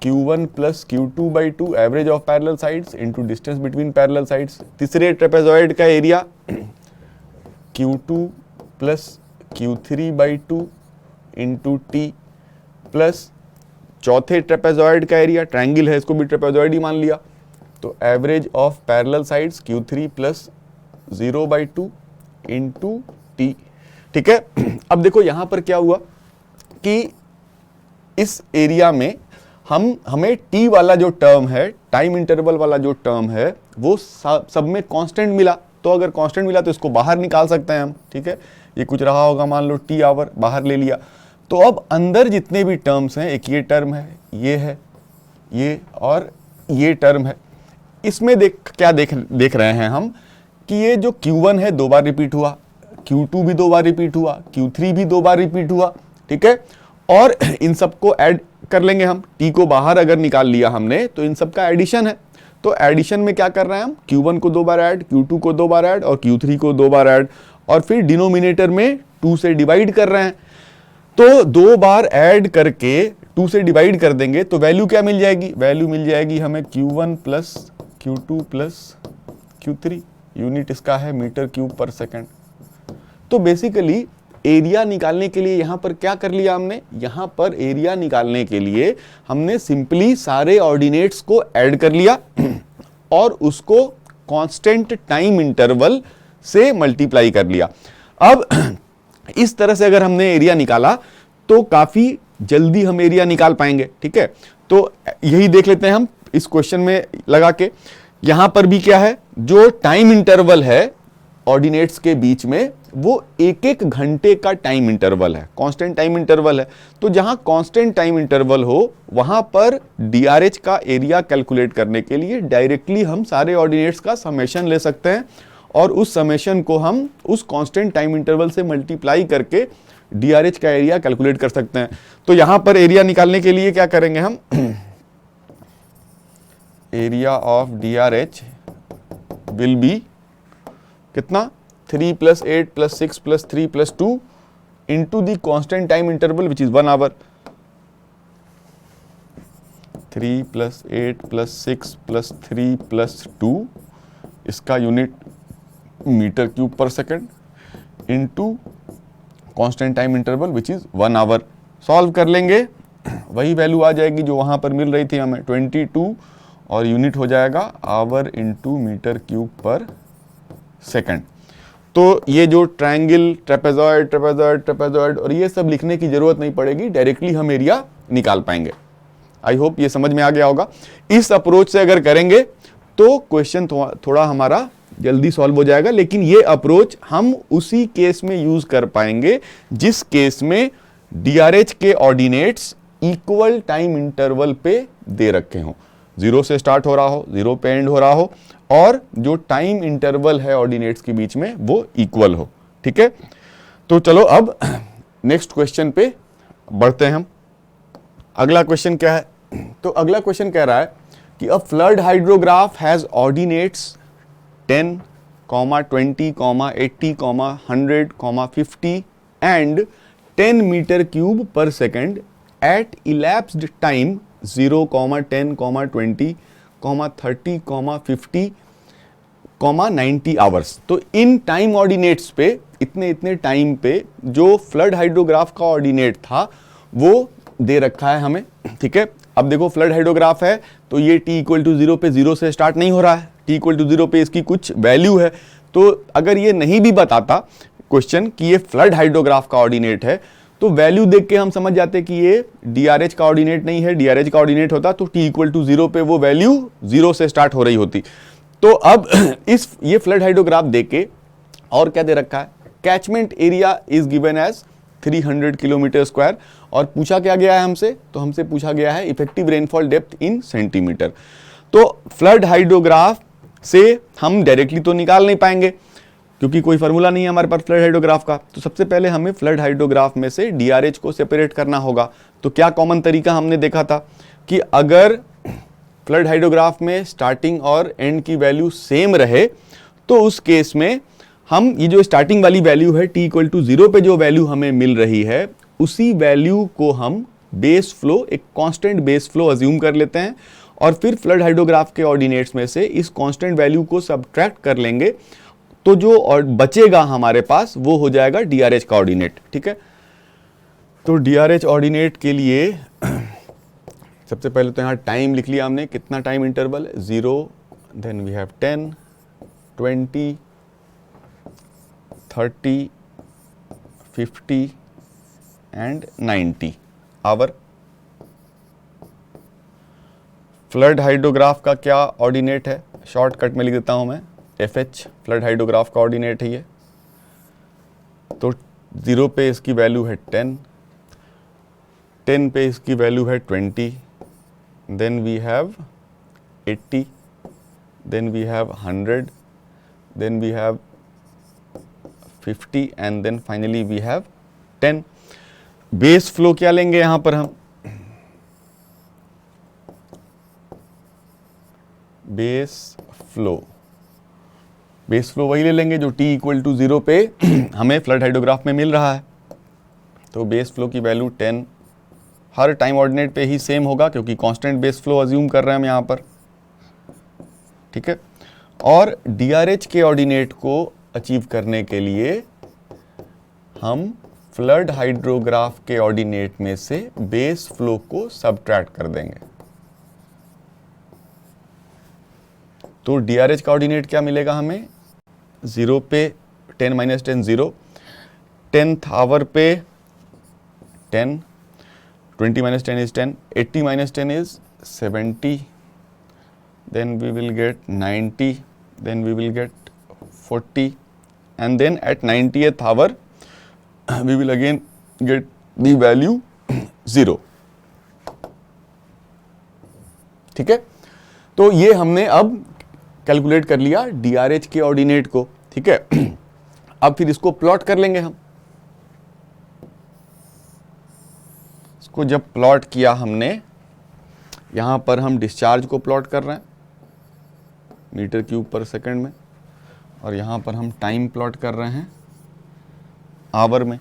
Q1 + Q2/2 average of parallel sides into distance between parallel sides. तीसरे ट्रेपेजॉइड का area Q2 + Q3/2 into t plus चौथे trapezoid का area, triangle है इसको भी trapezoid ही मान लिया, तो average of parallel sides Q3 + 0/2 into t। ठीक है, अब देखो यहां पर क्या हुआ कि इस एरिया में हमें t वाला जो टर्म है, टाइम इंटरवल वाला जो टर्म है, वो सब में कांस्टेंट मिला। तो अगर कांस्टेंट मिला तो इसको बाहर निकाल सकते हैं हम। ठीक है, ये कुछ रहा होगा, मान लो t आवर, बाहर ले लिया। तो अब अंदर जितने भी टर्म्स हैं, एक ये टर्म है, ये और ये टर्म है, इसमें देख रहे हैं हम कि ये जो Q1 है 2 बार रिपीट हुआ, Q2 भी 2 बार रिपीट हुआ, Q3 भी 2 बार रिपीट हुआ। ठीक है, और इन सबको ऐड कर लेंगे हम, t को बाहर अगर निकाल लिया हमने तो इन सब का एडिशन है। तो एडिशन में क्या कर रहे हैं हम, Q1 को 2 बार ऐड, Q2 को 2 बार ऐड और Q3 को 2 बार ऐड, और फिर डिनोमिनेटर में 2 से डिवाइड कर रहे हैं। तो 2 बार ऐड करके 2 से डिवाइड कर देंगे तो वैल्यू क्या मिल जाएगी, वैल्यू मिल जाएगी हमें Q1 + Q2 + Q3, यूनिट इसका है मीटर क्यूब पर सेकंड। तो बेसिकली एरिया निकालने के लिए यहां पर क्या कर लिया हमने, यहां पर एरिया निकालने के लिए हमने सिंपली सारे ऑर्डिनेट्स को ऐड कर लिया और उसको कांस्टेंट टाइम इंटरवल से मल्टीप्लाई कर लिया। अब इस तरह से अगर हमने एरिया निकाला तो काफी जल्दी हम एरिया निकाल पाएंगे। ठीक है, तो यही देख लेते हैं हम इस क्वेश्चन में लगा के। यहां पर भी क्या है, जो टाइम इंटरवल है ऑर्डिनेट्स के बीच में वो 1-1 घंटे का टाइम इंटरवल है, कांस्टेंट टाइम इंटरवल है। तो जहां कांस्टेंट टाइम इंटरवल हो वहां पर DRH का एरिया कैलकुलेट करने के लिए डायरेक्टली हम सारे ऑर्डिनेट्स का समेशन ले सकते हैं और उस समेशन को हम उस कांस्टेंट टाइम इंटरवल से मल्टीप्लाई करके DRH का एरिया कैलकुलेट कर सकते हैं। तो यहां पर एरिया निकालने के लिए क्या करेंगे हम, area of DRH will be कितना, 3 + 8 + 6 + 3 + 2 into the constant time interval which is 1 hour. 3 + 8 + 6 + 3 + 2 इसका यूनिट मीटर क्यूब पर second into constant time interval which is 1 hour. Solve कर लेंगे, वही वैल्यू आ जाएगी जो वहां पर मिल रही थी हमें 22, और यूनिट हो जाएगा आवर इंटू मीटर क्यूब पर सेकंड। तो ये जो ट्रायंगल, ट्रेपेजॉइड और ये सब लिखने की जरूरत नहीं पड़ेगी, डायरेक्टली हम एरिया निकाल पाएंगे। आई होप ये समझ में आ गया होगा। इस अप्रोच से अगर करेंगे तो क्वेश्चन थोड़ा हमारा जल्दी सॉल्व हो जाएगा, लेकिन ये अप्रोच हम उसी केस में यूज कर पाएंगे जिस केस में DRH के ऑर्डिनेट्स इक्वल टाइम इंटरवल पे दे रखे हों, 0 से स्टार्ट हो रहा हो, 0 पे एंड हो रहा हो, और जो टाइम इंटरवल है ऑर्डिनेट्स के बीच में वो इक्वल हो। ठीक है, तो चलो अब नेक्स्ट क्वेश्चन पे बढ़ते हैं हम। अगला क्वेश्चन क्या है, तो अगला क्वेश्चन कह रहा है कि a flood hydrograph has ordinates 10, 20, 80, 100, 50 and 10 metre cube पर second at elapsed time 0, 10, 20, 30, 50, 90 hours. तो इन टाइम ऑर्डिनेट्स पे, इतने इतने टाइम पे जो फ्लड हाइड्रोग्राफ का ऑर्डिनेट था वो दे रखा है हमें, ठीक है। अब देखो फ्लड हाइड्रोग्राफ है तो ये t इक्वल टू 0 पे 0 से स्टार्ट नहीं हो रहा है, t इक्वल टू 0 पे इसकी कुछ वैल्यू है। तो अगर ये नहीं भी बताता क्वेश्चन कि ये फ्लड हाइड्रोग्राफ का ऑर्डिनेट है, तो वैल्यू देख के हम समझ जाते कि ये DRH का ऑर्डिनेट नहीं है। DRH का ऑर्डिनेट होता तो t इक्वल टू 0 पे वो वैल्यू 0 से स्टार्ट हो रही होती। तो अब ये फ्लड हाइड्रोग्राफ देख के और क्या दे रखा है, catchment area is given as 300 kilometre square, और पूछा क्या गया है हमसे, तो हमसे पूछा गया है effective rainfall depth in centimetre. तो फ्लड हाइड्रोग्राफ से हम डायरेक्टली तो निकाल नहीं पाएंगे क्योंकि कोई फार्मूला नहीं है हमारे पास फ्लड हाइड्रोग्राफ का। तो सबसे पहले हमें फ्लड हाइड्रोग्राफ में से DRH को सेपरेट करना होगा। तो क्या कॉमन तरीका हमने देखा था कि अगर फ्लड हाइड्रोग्राफ में स्टार्टिंग और एंड की वैल्यू सेम रहे तो उस केस में हम ये जो स्टार्टिंग वाली वैल्यू है t इक्वल टू 0 पे जो वैल्यू हमें मिल रही है उसी वैल्यू को हम बेस फ्लो, एक कांस्टेंट बेस फ्लो अज्यूम कर लेते हैं और फिर फ्लड हाइड्रोग्राफ के ऑर्डिनेट्स में से इस कांस्टेंट वैल्यू को सब्ट्रैक्ट कर लेंगे, तो जो और बचेगा हमारे पास वो हो जाएगा DRH का ऑर्डिनेट, ठीक है। तो DRH ऑर्डिनेट के लिए सबसे पहले तो यहाँ टाइम लिख लिया हमने, कितना time interval, 0, then we have 10, 20, 30, 50 and 90 hour. Flood hydrograph का क्या ऑर्डिनेट है, शॉर्टकट में लिख देता हूं मैं, FH फ्लड हाइड्रोग्राफ का ऑर्डिनेट है ये। तो 0 पे इसकी वैल्यू है 10, 10 पे इसकी वैल्यू है 20, then we have 80, then we have 100, then we have 50 and then finally we have 10। Base flow क्या लेंगे यहां पर हम, बेस फ्लो वही ले लेंगे जो t इक्वल टू 0 पे हमें फ्लड हाइड्रोग्राफ में मिल रहा है। तो बेस फ्लो की वैल्यू 10 हर टाइम ऑर्डिनेट पे ही सेम होगा क्योंकि कांस्टेंट बेस फ्लो अज्यूम कर रहे हैं हम यहाँ पर, ठीक है। और DRH के ऑर्डिनेट को अचीव करने के लिए हम फ्लड हाइड्रोग्राफ के ऑर्डिनेट में से बेस फ्लो को सब्ट्रैक्ट कर देंगे। तो DRH का ऑर्डिनेट क्या मिलेगा हमें, 0 पे 10 माइनस 10 0, 10th आवर पे 10, 20 minus 10 is 10, 80 minus 10 is 70, then we will get 90, then we will get 40, and then at 90th hour we will again get the value 0, ठीक है। तो ये हमने अब कैलकुलेट कर लिया DRH के ऑर्डिनेट को, ठीक है। अब फिर इसको प्लॉट कर लेंगे हम। इसको जब प्लॉट किया हमने, यहां पर हम डिस्चार्ज को प्लॉट कर रहे हैं मीटर क्यूब पर सेकंड में, और यहां पर हम टाइम प्लॉट कर रहे हैं आवर में।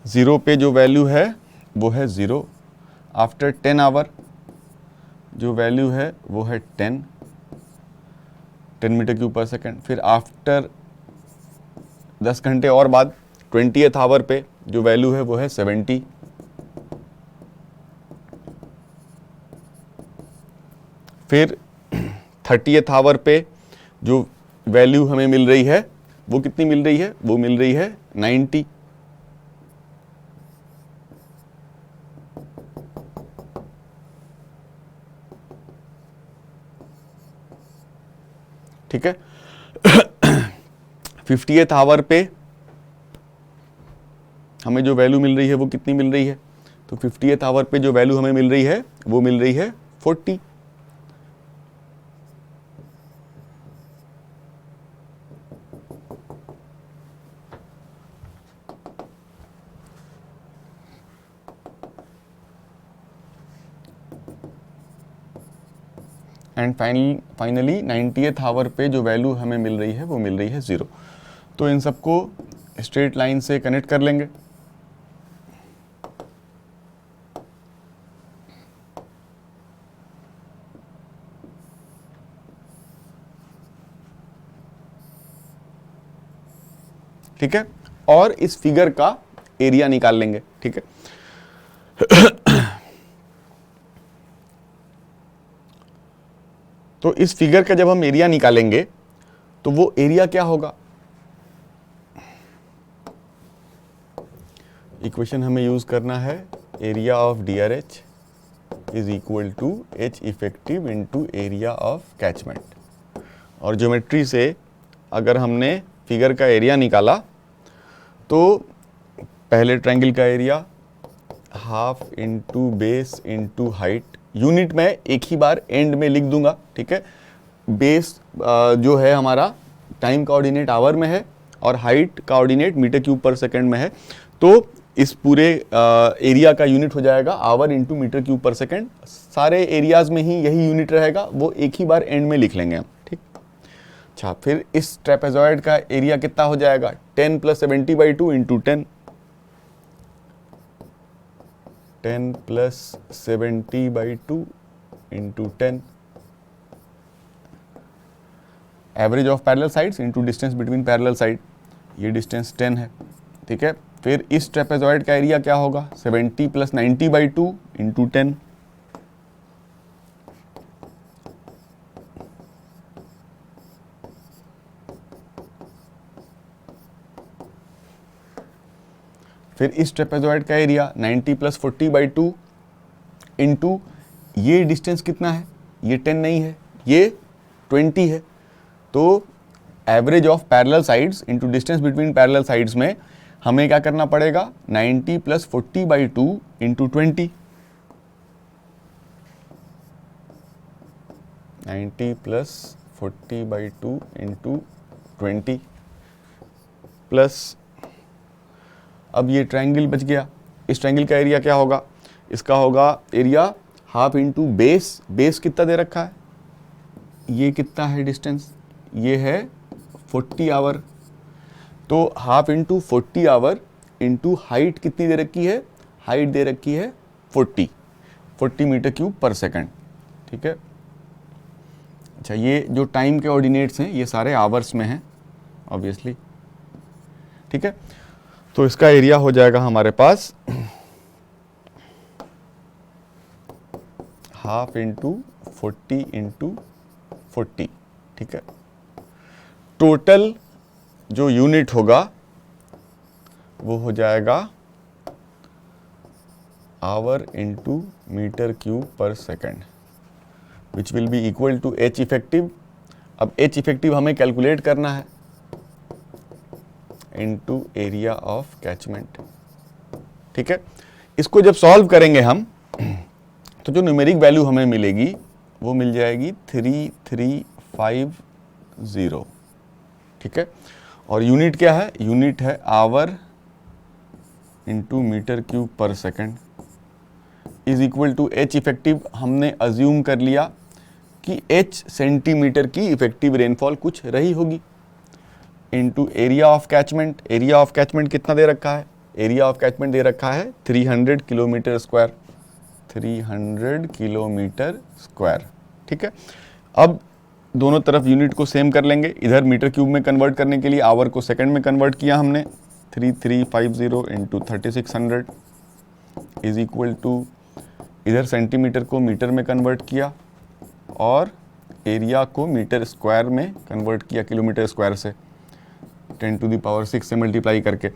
0 पे जो वैल्यू है वो है 0, आफ्टर 10 आवर जो वैल्यू है वो है 10 मीटर क्यूब पर सेकंड। फिर आफ्टर 10 घंटे और बाद 20th आवर पे जो वैल्यू है वो है 70, फिर 30th आवर पे जो वैल्यू हमें मिल रही है वो कितनी मिल रही है, वो मिल रही है 90। ठीक है। 50th आवर पे हमें जो वैल्यू मिल रही है वो कितनी मिल रही है, तो 50th आवर पे जो वैल्यू हमें मिल रही है वो मिल रही है 40। एंड फाइनली 90th आवर पे जो वैल्यू हमें मिल रही है वो मिल रही है 0। तो इन सबको स्ट्रेट लाइन से कनेक्ट कर लेंगे। ठीक है, और इस फिगर का एरिया निकाल लेंगे। ठीक है, तो इस फिगर का जब हम एरिया निकालेंगे तो वो एरिया क्या होगा, इक्वेशन हमें यूज करना है, area of DRH is equal to H effective into area of catchment. और ज्योमेट्री से अगर हमने फिगर का एरिया निकाला तो पहले ट्रायंगल का area half into base into height, unit में एक ही बार एंड में लिख दूंगा। ठीक है, बेस जो है हमारा टाइम कोऑर्डिनेट आवर में है और हाइट कोऑर्डिनेट मीटर क्यूब पर सेकंड में है, तो इस पूरे एरिया का यूनिट हो जाएगा आवर इंटू मीटर क्यूब पर सेकंड। सारे एरियाज में ही यही यूनिट रहेगा, वो एक ही बार एंड में लिख लेंगे हम। ठीक, अच्छा, फिर इस ट्रेपेजॉइड का एरिया कितना हो जाएगा, 10 + 70/2 into 10, 10 + 70/2 into 10, average of parallel sides into distance between parallel side, ये डिस्टेंस 10 है। ठीक है, फिर इस ट्रेपेजॉइड का एरिया क्या होगा, 70 + 90/2 इंटू 10, फिर इस ट्रेपेजॉइड का एरिया 90 + 40/2 इंटू ये डिस्टेंस कितना है, ये 10 नहीं है, ये 20 है, तो average of parallel sides into distance between parallel sides में हमें क्या करना पड़ेगा, 90 + 40/2 इंटू 20, 90 + 40/2 इंटू 20 प्लस, अब ये ट्रायंगल बच गया, इस ट्रायंगल का एरिया क्या होगा, इसका होगा area half into base, base कितना दे रखा है, ये कितना है डिस्टेंस, ये है 40 आवर, तो half into 40 our into height कितनी दे रखी है, हाइट दे रखी है 40 मीटर क्यूब पर सेकंड। ठीक है, अच्छा, ये जो टाइम के ऑर्डिनेट्स हैं ये सारे आवर्स में हैं ऑब्वियसली। ठीक है, तो इसका एरिया हो जाएगा हमारे पास हाफ इंटू 40 इंटू 40। ठीक है, टोटल जो यूनिट होगा वो हो जाएगा आवर इंटू मीटर क्यूब पर second, which will be equal to H effective. अब H इफेक्टिव हमें कैलकुलेट करना है इंटू एरिया ऑफ कैचमेंट। ठीक है, इसको जब सॉल्व करेंगे हम तो जो न्यूमेरिक वैल्यू हमें मिलेगी वो मिल जाएगी 3350। ठीक है, और यूनिट क्या है, यूनिट है आवर इंटू मीटर क्यूब पर second is equal to H effective. हमने अज्यूम कर लिया कि H सेंटीमीटर की इफेक्टिव रेनफॉल कुछ रही होगी, into area of catchment. Area of catchment कितना दे रखा है, एरिया ऑफ कैचमेंट दे रखा है 300 किलोमीटर स्क्वायर, 300 किलोमीटर स्क्वायर। ठीक है, अब दोनों तरफ यूनिट को सेम कर लेंगे, इधर मीटर क्यूब में कन्वर्ट करने के लिए आवर को सेकंड में कन्वर्ट किया हमने, 3350 इंटू 3600 इज इक्वल टू, इधर सेंटीमीटर को मीटर में कन्वर्ट किया और एरिया को मीटर स्क्वायर में कन्वर्ट किया किलोमीटर स्क्वायर से, 10⁶ से मल्टीप्लाई करके।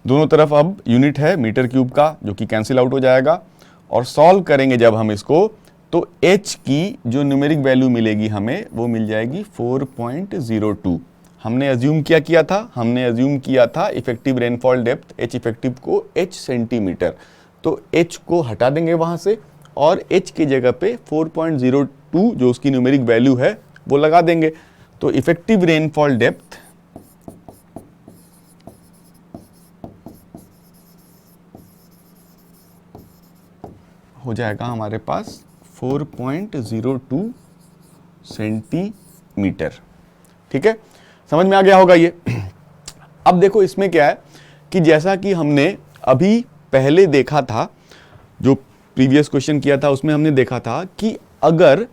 दोनों तरफ अब यूनिट है मीटर क्यूब का जो कि कैंसिल आउट हो जाएगा, और सॉल्व करेंगे जब हम इसको तो H की जो न्यूमेरिक वैल्यू मिलेगी हमें वो मिल जाएगी 4.02। हमने अज्यूम क्या किया था, हमने अज्यूम किया था effective rainfall depth H effective को H सेंटीमीटर, तो H को हटा देंगे वहां से और H की जगह पे 4.02 जो उसकी न्यूमेरिक वैल्यू है वो लगा देंगे, तो इफेक्टिव रेनफॉल डेप्थ हो जाएगा हमारे पास 4.02 सेंटीमीटर। ठीक है, समझ में आ गया होगा ये। अब देखो इसमें क्या है कि जैसा कि हमने अभी पहले देखा था, जो प्रीवियस क्वेश्चन किया था उसमें हमने देखा था कि अगर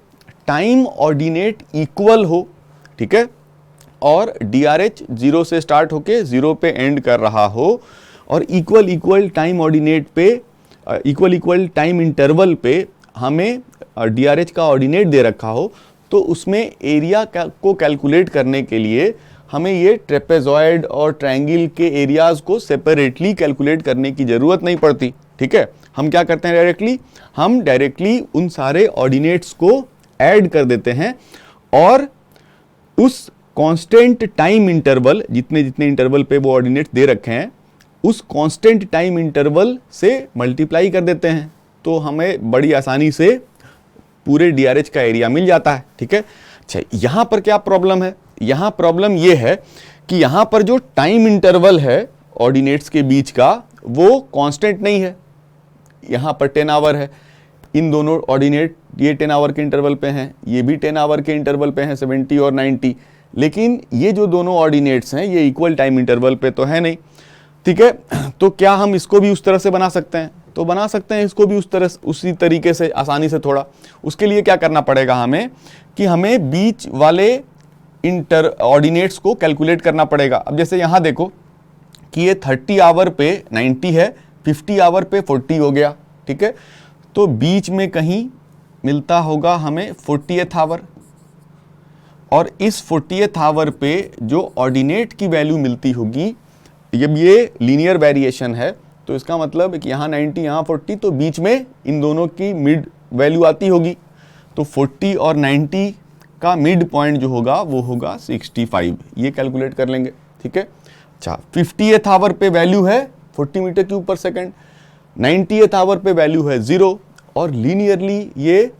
टाइम ऑर्डिनेट इक्वल हो, ठीक है, और DRH 0 से स्टार्ट होके 0 पे एंड कर रहा हो और इक्वल टाइम ऑर्डिनेट पे इक्वल टाइम इंटरवल पे हमें DRH का ऑर्डिनेट दे रखा हो, तो उसमें एरिया को कैलकुलेट करने के लिए हमें ये ट्रेपेजॉइड और ट्रायंगल के एरियाज को सेपरेटली कैलकुलेट करने की ज़रूरत नहीं पड़ती। ठीक है, हम क्या करते हैं हम डायरेक्टली उन सारे ऑर्डिनेट्स को ऐड कर देते हैं और उस कांस्टेंट टाइम इंटरवल, जितने जितने इंटरवल पे वो ऑर्डिनेट्स दे रखे हैं, उस कांस्टेंट टाइम इंटरवल से मल्टीप्लाई कर देते हैं, तो हमें बड़ी आसानी से पूरे DRH का एरिया मिल जाता है। ठीक है, अच्छा यहाँ पर क्या प्रॉब्लम है? यहाँ प्रॉब्लम ये है कि यहाँ पर जो टाइम इंटरवल है ऑर्डिनेट्स के बीच का वो कांस्टेंट नहीं है। यहाँ पर 10 आवर है, इन दोनों ऑर्डिनेट ये 10 आवर के इंटरवल पे हैं, ये भी 10 आवर के इंटरवल पे हैं 70 और 90, लेकिन ये जो दोनों ऑर्डिनेट्स हैं ये इक्वल टाइम इंटरवल पे तो है नहीं। ठीक है, तो क्या हम इसको भी उस तरह से बना सकते हैं? तो बना सकते हैं इसको भी उसी तरीके से, आसानी से थोड़ा। उसके लिए क्या करना पड़ेगा हमें कि हमें बीच वाले ऑर्डिनेट्स को कैलकुलेट करना पड़ेगा। अब जैसे यहाँ देखो कि ये 30 आवर पे 90 है, 50 आवर पे 40 हो गया। ठीक है, तो बीच में कहीं मिलता होगा हमें 40th आवर, और इस 40th आवर पे जो ऑर्डिनेट की वैल्यू मिलती होगी, जब ये लीनियर वेरिएशन है तो इसका मतलब कि यहाँ 90 यहाँ 40, तो बीच में इन दोनों की मिड वैल्यू आती होगी, तो 40 और 90 का मिड पॉइंट जो होगा वो होगा 65, ये कैलकुलेट कर लेंगे। ठीक है, अच्छा 50th आवर पे वैल्यू है 40 मीटर क्यूब पर सेकंड, 90th आवर पे वैल्यू है 0 और लीनियरली ये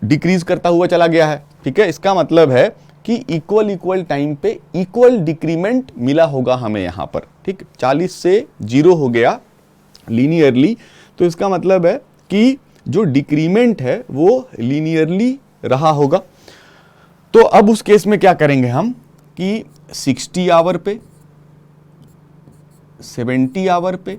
डिक्रीज करता हुआ चला गया है। ठीक है, इसका मतलब है कि इक्वल टाइम पे इक्वल डिक्रीमेंट मिला होगा हमें यहाँ पर। ठीक, 40 से 0 हो गया लीनियरली, तो इसका मतलब है कि जो डिक्रीमेंट है वो लीनियरली रहा होगा। तो अब उस केस में क्या करेंगे हम कि 60 आवर पे, 70 आवर पे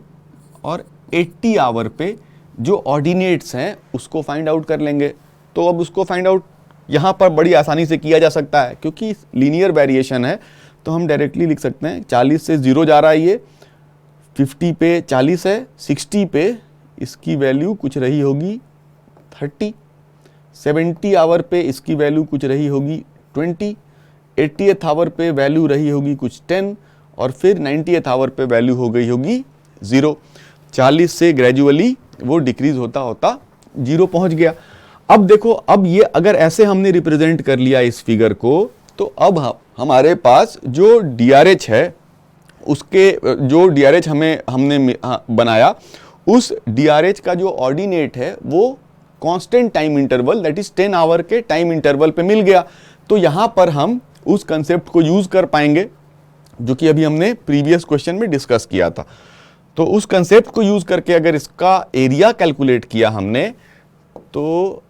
और 80 आवर पे जो ऑर्डिनेट्स हैं उसको फाइंड आउट कर लेंगे। तो अब उसको फाइंड आउट यहाँ पर बड़ी आसानी से किया जा सकता है, क्योंकि लीनियर वेरिएशन है, तो हम डायरेक्टली लिख सकते हैं 40 से 0 जा रहा है, ये 50 पे 40 है, 60 पे इसकी वैल्यू कुछ रही होगी 30, 70 आवर पे इसकी वैल्यू कुछ रही होगी 20, 80th आवर पे वैल्यू रही होगी कुछ 10 और फिर 90th आवर पे वैल्यू हो गई होगी 0। 40 से ग्रेजुअली वो डिक्रीज होता होता 0 पहुंच गया। अब देखो, अब ये अगर ऐसे हमने रिप्रेजेंट कर लिया इस फिगर को, तो अब हमारे पास जो DRH है, उसके जो DRH हमने बनाया, उस DRH का जो ऑर्डिनेट है वो constant time interval that is 10 hour के टाइम इंटरवल पे मिल गया। तो यहां पर हम उस कंसेप्ट को यूज कर पाएंगे जो कि अभी हमने प्रीवियस क्वेश्चन में डिस्कस किया था। तो उस कंसेप्ट को यूज करके अगर इसका एरिया कैलकुलेट किया हमने, तो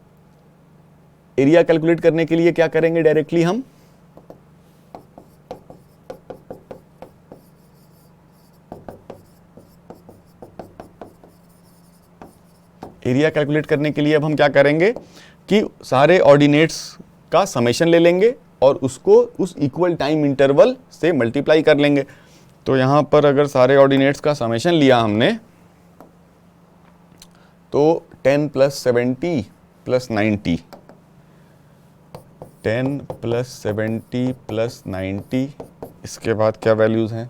एरिया कैलकुलेट करने के लिए क्या करेंगे, डायरेक्टली हम एरिया कैलकुलेट करने के लिए अब हम क्या करेंगे कि सारे ऑर्डिनेट्स का समेशन ले लेंगे और उसको उस इक्वल टाइम इंटरवल से मल्टीप्लाई कर लेंगे। तो यहां पर अगर सारे ऑर्डिनेट्स का समेशन लिया हमने, तो 10 + 70 + 90, 10 + 70 + 90, इसके बाद क्या वैल्यूज हैं,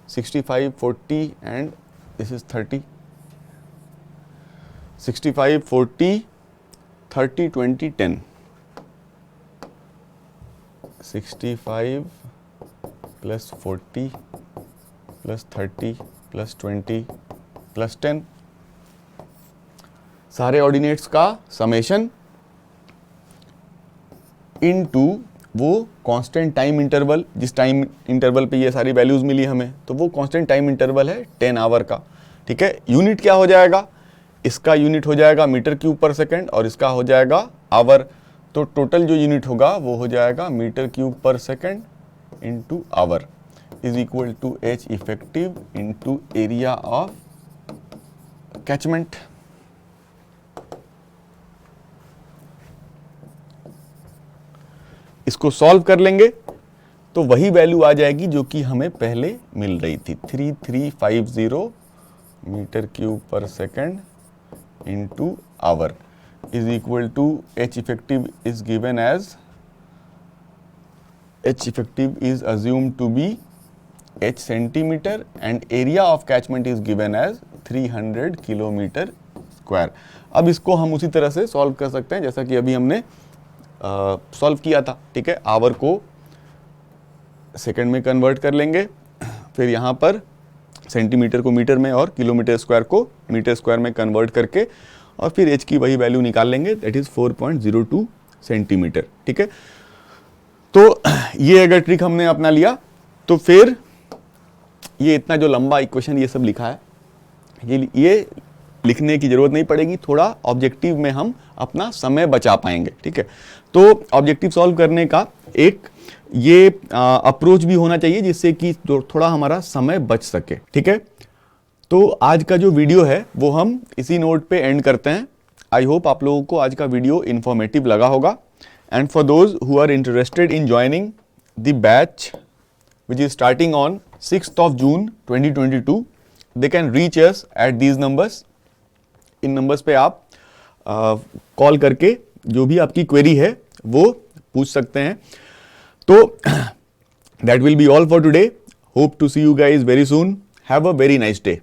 65, 40 एंड दिस इज 30, 65, 40, 30, 20, 10, 65 + 40 + 30 + 20 + 10, सारे ऑर्डिनेट्स का समेशन इनटू वो कांस्टेंट टाइम इंटरवल, जिस टाइम इंटरवल पे ये सारी वैल्यूज मिली हमें, तो वो कांस्टेंट टाइम इंटरवल है 10 आवर का। ठीक है, यूनिट क्या हो जाएगा, इसका यूनिट हो जाएगा मीटर क्यूब पर सेकंड और इसका हो जाएगा आवर। तो टोटल जो यूनिट होगा वो हो जाएगा मीटर क्यूब पर second into hour is equal to H effective into area of catchment. इसको सॉल्व कर लेंगे तो वही वैल्यू आ जाएगी जो कि हमें पहले मिल रही थी, 3350 metre cube per second into hour is equal to H effective is given as H effective is assumed to be H centimeter and area of catchment is given as 300 kilometre square. अब इसको हम उसी तरह से solve कर सकते हैं जैसा कि अभी हमने सॉल्व किया था, ठीक है। आवर को सेकंड में कन्वर्ट कर लेंगे, फिर यहाँ पर सेंटीमीटर को मीटर में और किलोमीटर स्क्वायर को मीटर स्क्वायर में कन्वर्ट करके और फिर H की वही वैल्यू निकाल लेंगे, दैट इज 4.02 सेंटीमीटर, ठीक है। तो ये अगर ट्रिक हमने अपना लिया तो फिर ये इतना जो लंबा इक्वेशन ये सब लिखा है ये लिखने की जरूरत नहीं पड़ेगी, थोड़ा ऑब्जेक्टिव में हम अपना समय बचा पाएंगे, ठीक है। तो ऑब्जेक्टिव सॉल्व करने का एक ये अप्रोच भी होना चाहिए जिससे कि थोड़ा हमारा समय बच सके, ठीक है। तो आज का जो वीडियो है वो हम इसी नोट पे एंड करते हैं। आई होप आप लोगों को आज का वीडियो इंफॉर्मेटिव लगा होगा। And for those who are interested in joining the batch which is starting on 6th of June 2022, they can reach us at these numbers. In numbers पे आप कॉल करके जो भी आपकी क्वेरी है वो पूछ सकते हैं। तो that will be all for today. Hope to see you guys very soon. Have a very nice day.